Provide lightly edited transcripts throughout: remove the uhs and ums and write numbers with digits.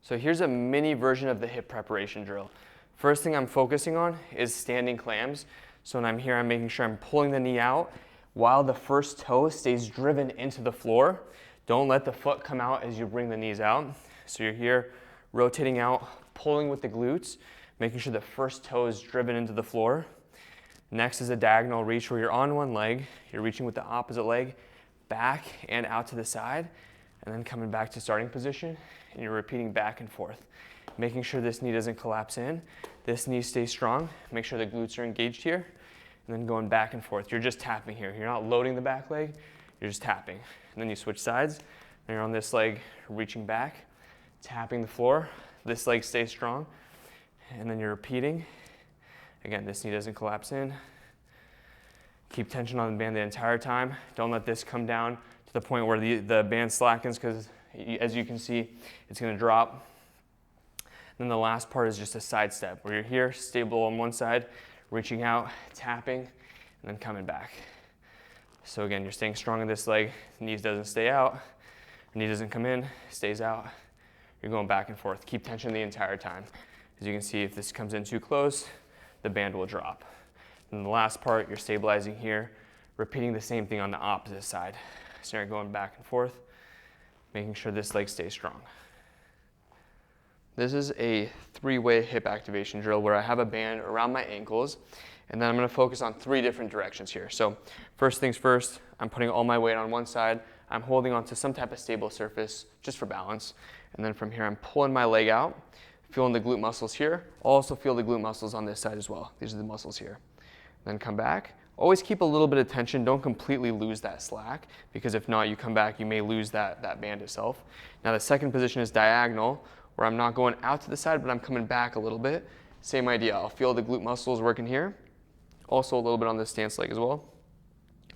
So here's a mini version of the hip preparation drill. First thing I'm focusing on is standing clams. So when I'm here, I'm making sure I'm pulling the knee out while the first toe stays driven into the floor. Don't let the foot come out as you bring the knees out. So you're here, rotating out, pulling with the glutes, making sure the first toe is driven into the floor. Next is a diagonal reach where you're on one leg, you're reaching with the opposite leg, back and out to the side, and then coming back to starting position, and you're repeating back and forth. Making sure this knee doesn't collapse in, this knee stays strong, make sure the glutes are engaged here, and then going back and forth. You're just tapping here. You're not loading the back leg, you're just tapping. And then you switch sides, and you're on this leg, reaching back, tapping the floor, this leg stays strong, and then you're repeating. Again, this knee doesn't collapse in. Keep tension on the band the entire time. Don't let this come down to the point where the band slackens, because as you can see, it's gonna drop. Then the last part is just a side step, where you're here, stable on one side, reaching out, tapping, and then coming back. So again, you're staying strong in this leg, the knees doesn't stay out, the knee doesn't come in, stays out. You're going back and forth. Keep tension the entire time. As you can see, if this comes in too close, the band will drop. And the last part, you're stabilizing here, repeating the same thing on the opposite side. So you're going back and forth, making sure this leg stays strong. This is a three-way hip activation drill where I have a band around my ankles, and then I'm going to focus on three different directions here. So first things first, I'm putting all my weight on one side. I'm holding onto some type of stable surface just for balance. And then from here, I'm pulling my leg out, feeling the glute muscles here. Also feel the glute muscles on this side as well. These are the muscles here. Then come back. Always keep a little bit of tension. Don't completely lose that slack, because if not, you come back, you may lose that band itself. Now the second position is diagonal, where I'm not going out to the side, but I'm coming back a little bit. Same idea. I'll feel the glute muscles working here. Also a little bit on this stance leg as well.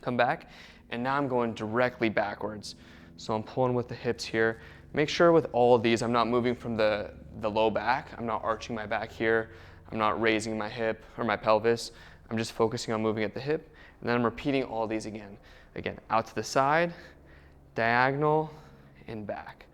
Come back, and now I'm going directly backwards. So I'm pulling with the hips here. Make sure with all of these, I'm not moving from the low back. I'm not arching my back here. I'm not raising my hip or my pelvis. I'm just focusing on moving at the hip. And then I'm repeating all these again. Again, out to the side, diagonal, and back.